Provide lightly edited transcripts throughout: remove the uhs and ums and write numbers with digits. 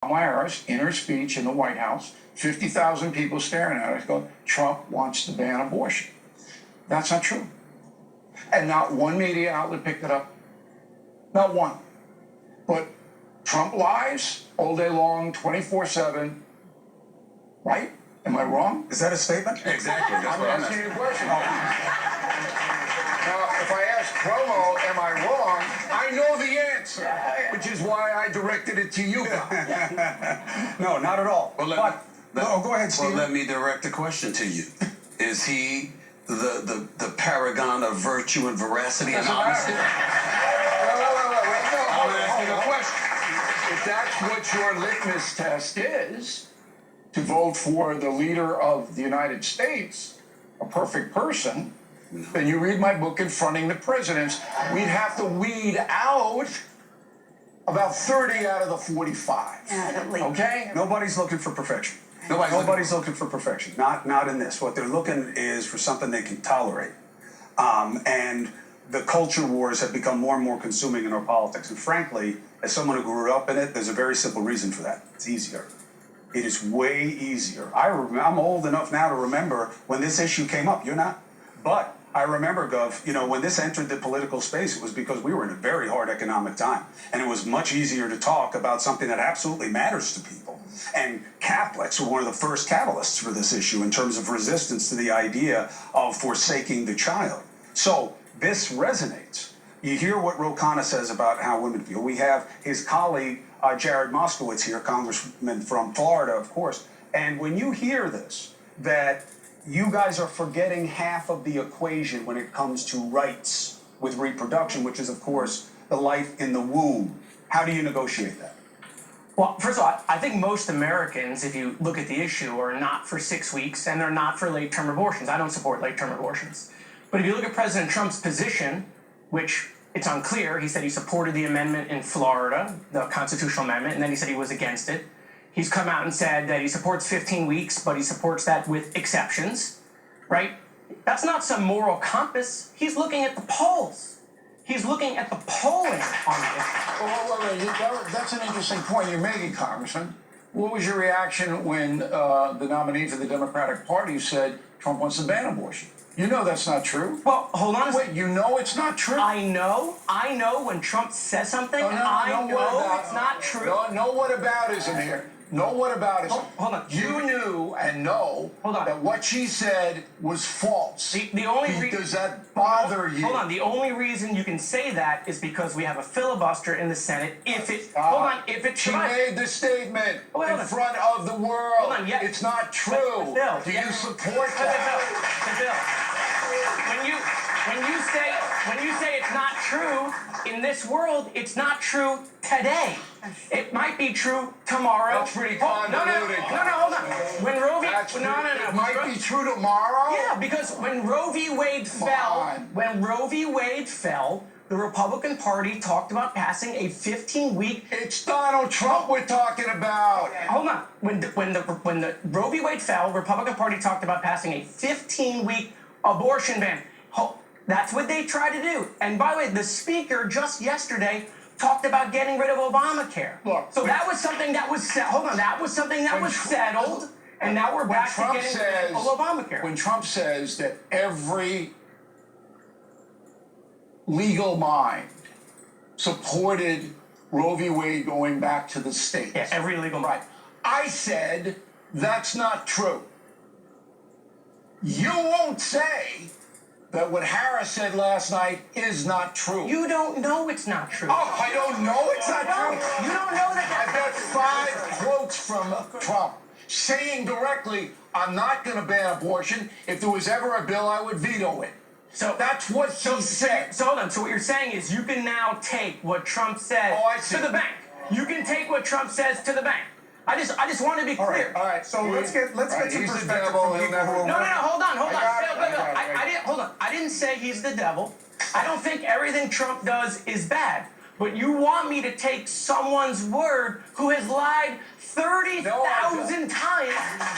Kamala Harris, in her speech in the White House, 50,000 people staring at her, going, Trump wants to ban abortion. That's not true. And not one media outlet picked it up. Not one. But Trump lies all day long, 24/7. Right? Am I wrong? Is that a statement? Exactly. That's what I'm asking you a asking. question. Now, if I ask Cuomo, am I wrong? I know the answer, which is why I directed it to you guys. No, not at all. Well, go ahead, Steve. Well, let me direct a question to you. Is he the paragon of virtue and veracity and honesty? Wait. I'm asking a question. If that's what your litmus test is, to vote for the leader of the United States, a perfect person, then you read my book, Confronting the Presidents. We'd have to weed out about 30 out of the 45. Okay? Nobody's looking for perfection. Nobody's looking for perfection. Not in this. What they're looking is for something they can tolerate. And the culture wars have become more and more consuming in our politics. And frankly, as someone who grew up in it, there's a very simple reason for that. It's easier. It is way easier. I'm old enough now to remember when this issue came up. You're not. But I remember, Gov, when this entered the political space, it was because we were in a very hard economic time. And it was much easier to talk about something that absolutely matters to people. And Catholics were one of the first catalysts for this issue in terms of resistance to the idea of forsaking the child. So this resonates. You hear what Ro Khanna says about how women feel. We have his colleague, Jared Moskowitz here, congressman from Florida, of course. And when you hear this, that you guys are forgetting half of the equation when it comes to rights with reproduction, which is, of course, the life in the womb. How do you negotiate that? Well, first of all, I think most Americans, if you look at the issue, are not for 6 weeks and they're not for late-term abortions. I don't support late-term abortions. But if you look at President Trump's position, which it's unclear, he said he supported the amendment in Florida, the constitutional amendment, and then he said he was against it. He's come out and said that he supports 15 weeks, but he supports that with exceptions, right? That's not some moral compass. He's looking at the polls. He's looking at the polling on it. Well, that's an interesting point you're making, Congressman. What was your reaction when the nominee for the Democratic Party said Trump wants to ban abortion? You know that's not true. Well, hold on a Wait, second. you know it's not true? I know when Trump says something, I know it's not true. No whataboutism here. No whataboutism. Hold on. You knew and know that what she said was false. The only Does that bother you? Hold on. The only reason you can say that is because we have a filibuster in the Senate. If it She made the statement in front of the world. Hold on, It's not true. Bill, Do you support that? Bill, when you say it's not true in this world, it's not true today. It might be true tomorrow. That's pretty convoluted. Hold on. When Roe v. It might be true tomorrow? Yeah, because when Roe v. Wade fell, the Republican Party talked about passing a 15-week. It's Donald Trump we're talking about. Hold on. When the Roe v. Wade fell, Republican Party talked about passing a 15-week abortion ban. That's what they tried to do. And by the way, the speaker just yesterday talked about getting rid of Obamacare. Look, so that was something that was that was something that was settled, and now we're back to getting rid of Obamacare. When Trump says that every legal mind supported Roe v. Wade going back to the states. Yeah, every legal mind. I said that's not true. You won't say that what Harris said last night is not true. You don't know it's not true. Oh, I don't know it's not true? You don't know that. I've got 5 quotes from Trump saying directly, I'm not going to ban abortion. If there was ever a bill, I would veto it. So that's what he said. So hold on. So what you're saying is you can now take what Trump says to the bank. You can take what Trump says to the bank. I just want to be clear. All right. So let's get some perspective from people who are... No, hold on. I didn't say he's the devil. I don't think everything Trump does is bad. But you want me to take someone's word who has lied 30,000 times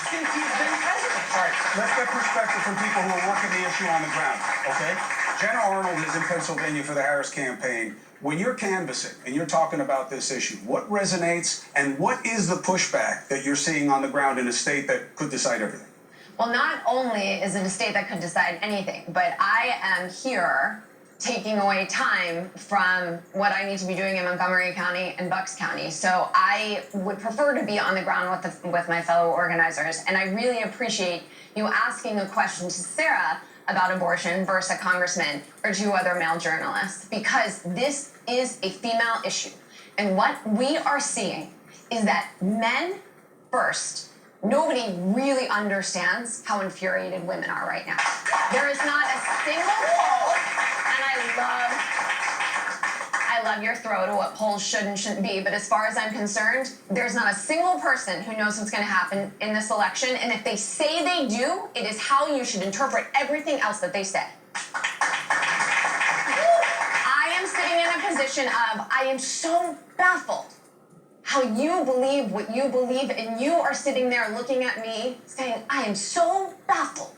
since he's been president. All right, let's get perspective from people who are working the issue on the ground, okay? Jenna Arnold is in Pennsylvania for the Harris campaign. When you're canvassing and you're talking about this issue, what resonates and what is the pushback that you're seeing on the ground in a state that could decide everything? Well, not only is it a state that could decide anything, but I am here taking away time from what I need to be doing in Montgomery County and Bucks County. So I would prefer to be on the ground with my fellow organizers. And I really appreciate you asking a question to Sarah about abortion versus a congressman or two other male journalists, because this is a female issue. And what we are seeing is that men first, nobody really understands how infuriated women are right now. There is not a single poll, and I love your throw to what polls should and shouldn't be, but as far as I'm concerned, there's not a single person who knows what's going to happen in this election, and if they say they do, it is how you should interpret everything else that they say. I am sitting in a position of, I am so baffled how you believe what you believe, and you are sitting there looking at me saying, I am so baffled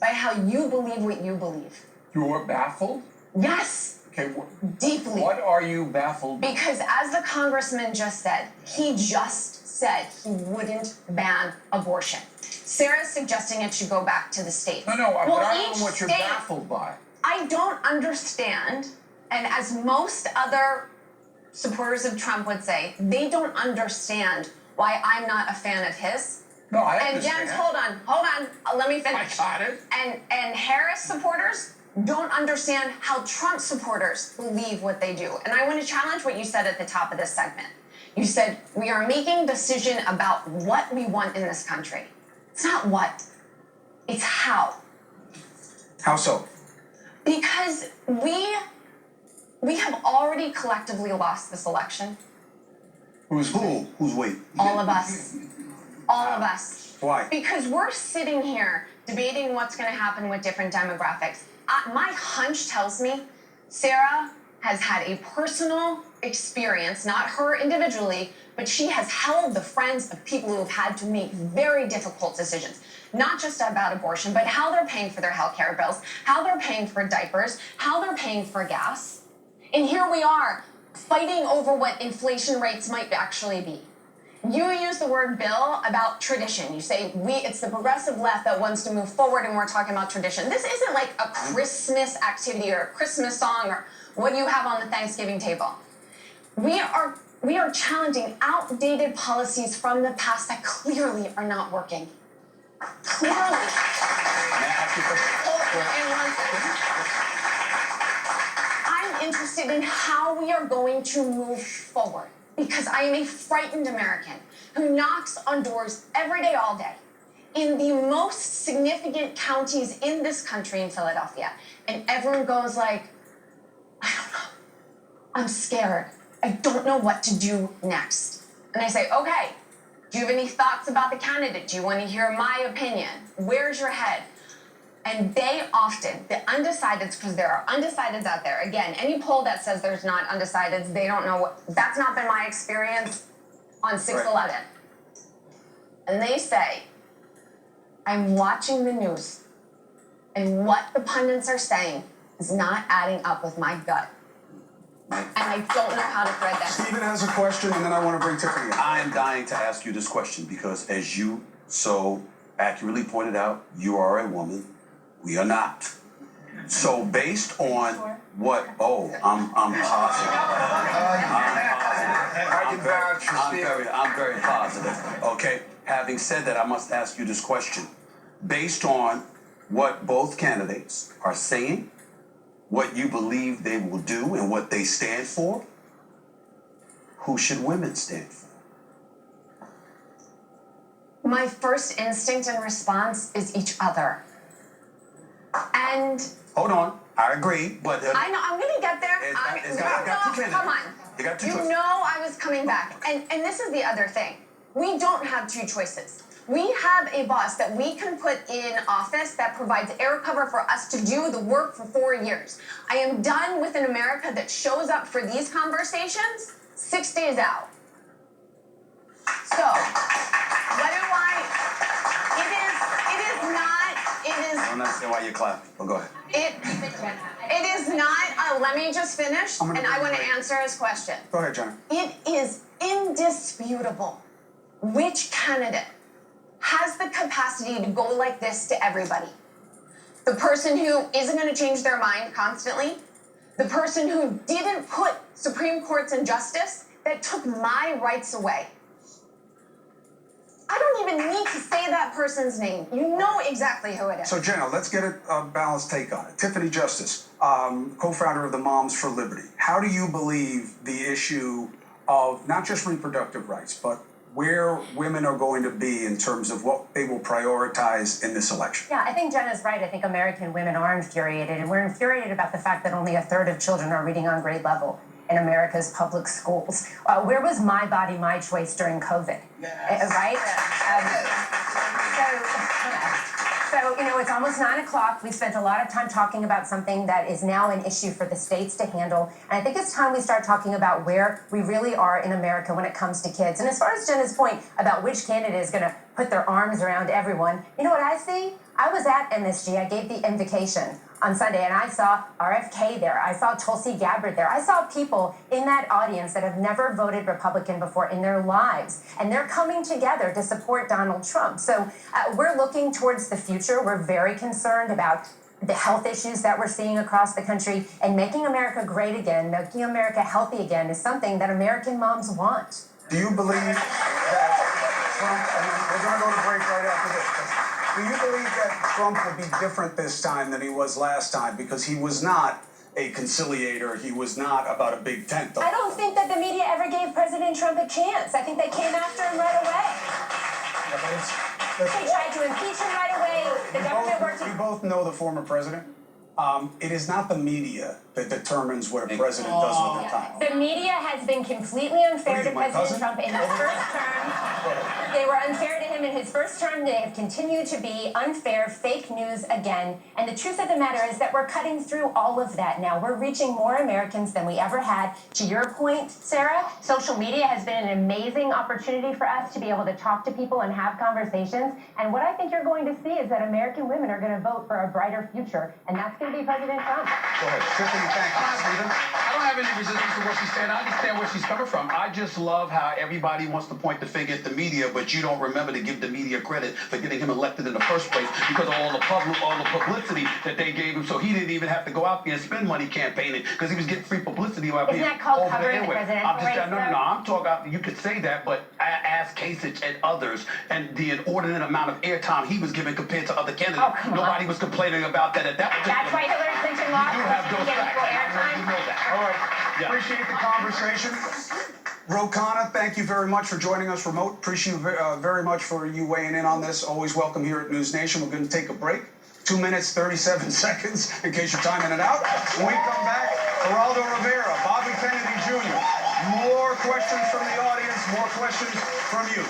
by how you believe what you believe. You're baffled? Yes, Okay, deeply. what are you baffled by? Because as the congressman just said, he just said he wouldn't ban abortion. Sarah's suggesting it should go back to the state. No, but Well, I don't each know what you're state- baffled by. I don't understand, and as most other supporters of Trump would say, they don't understand why I'm not a fan of his. No, I And understand. James, hold on, let me I finish. got it. And Harris supporters don't understand how Trump supporters believe what they do. And I want to challenge what you said at the top of this segment. You said, we are making a decision about what we want in this country. It's not what, it's how. How so? Because we have already collectively lost this election. Who's Who? Who's we? All of us. All of us. Why? Because we're sitting here debating what's going to happen with different demographics. My hunch tells me Sarah has had a personal experience, not her individually, but she has held the friends of people who have had to make very difficult decisions, not just about abortion, but how they're paying for their healthcare bills, how they're paying for diapers, how they're paying for gas. And here we are fighting over what inflation rates might actually be. You use the word, Bill, about tradition. You say it's the progressive left that wants to move forward, and we're talking about tradition. This isn't like a Christmas activity or a Christmas song or what you have on the Thanksgiving table. We are challenging outdated policies from the past that clearly are not working. Clearly. May I ask you a question? I'm interested in how we are going to move forward, because I am a frightened American who knocks on doors every day, all day, in the most significant counties in this country, in Philadelphia. And everyone goes like, I don't know. I'm scared. I don't know what to do next. And I say, okay, do you have any thoughts about the candidate? Do you want to hear my opinion? Where's your head? And they often, the undecideds, because there are undecideds out there. Again, any poll that says there's not undecideds, they don't know what, that's not been my experience on 6/11. And they say, I'm watching the news, and what the pundits are saying is not adding up with my gut. And I don't know how to thread that. Stephen has a question, and then I want to bring Tiffany in. I am dying to ask you this question because, as you so accurately pointed out, you are a woman. We are not. So, based on what? Oh, I'm positive. I'm very positive. Okay. Having said that, I must ask you this question: based on what both candidates are saying, what you believe they will do, and what they stand for, who should women stand for? My first instinct and response is each other. And Hold on, I agree, but I know, I'm gonna get there. It's got two candidates. Come on. You got two You choices. know I was coming back. And this is the other thing. We don't have two choices. We have a boss that we can put in office that provides air cover for us to do the work for 4 years. I am done with an America that shows up for these conversations 6 days out. So, what do I, it is not, I don't understand why you're clapping, but go ahead. It is not, let me just finish, I'm gonna and I give want you to a break. answer his question. Go ahead, Jenna. It is indisputable which candidate has the capacity to go like this to everybody. The person who isn't going to change their mind constantly, the person who didn't put Supreme Courts in justice that took my rights away. I don't even need to say that person's name. You know exactly who it is. So Jenna, let's get a balanced take on it. Tiffany Justice, co-founder of the Moms for Liberty. How do you believe the issue of not just reproductive rights, but where women are going to be in terms of what they will prioritize in this election? Yeah, I think Jenna's right. I think American women are infuriated, and we're infuriated about the fact that only a third of children are reading on grade level in America's public schools. Where was My Body, My Choice during COVID? Right? So, you know, it's almost 9 o'clock. We spent a lot of time talking about something that is now an issue for the states to handle. And I think it's time we start talking about where we really are in America when it comes to kids. And as far as Jenna's point about which candidate is going to put their arms around everyone, you know what I see? I was at MSG. I gave the invocation on Sunday, and I saw RFK there. I saw Tulsi Gabbard there. I saw people in that audience that have never voted Republican before in their lives, and they're coming together to support Donald Trump. So we're looking towards the future. We're very concerned about the health issues that we're seeing across the country, and making America great again, making America healthy again is something that American moms want. Do you believe that Trump, and we're going to go to break right after this, do you believe that Trump will be different this time than he was last time? Because he was not a conciliator. He was not about a big tent. I don't think that the media ever gave President Trump a chance. I think they came after him right away. They tried to impeach him right away. The government worked. We both know the former president. It is not the media that determines what a president does with their time. The media has been completely unfair What are to you, my President cousin? Trump in his first term. They were unfair to him in his first term. They have continued to be unfair, fake news again. And the truth of the matter is that we're cutting through all of that now. We're reaching more Americans than we ever had. To your point, Sarah, social media has been an amazing opportunity for us to be able to talk to people and have conversations. And what I think you're going to see is that American women are going to vote for a brighter future. And that's going to be President Trump. Go ahead. Tiffany, thank you. Stephen? I don't have any resistance to what she's saying. I understand where she's coming from. I just love how everybody wants to point the finger at the media, but you don't remember to give the media credit for getting him elected in the first place because of all the publicity that they gave him. So he didn't even have to go out there and spend money campaigning because he was getting free publicity out Isn't here. that called over covering the airway. presidential I'm just race, no. though? I'm talking. You could say that, but ask Kasich and others and the inordinate amount of airtime he was given compared to other candidates. Oh, come on. Nobody was complaining about that at that particular. That's why Hillary Clinton lost. You do have She those didn't get facts. equal airtime. You know that. All right. Yeah. Appreciate the conversation. Rokana, thank you very much for joining us remote. Appreciate very much for you weighing in on this. Always welcome here at News Nation. We're going to take a break. 2 minutes, 37 seconds, in case you're timing it out. When we come back, Geraldo Rivera, Bobby Kennedy Jr. More questions from the audience, more questions from you.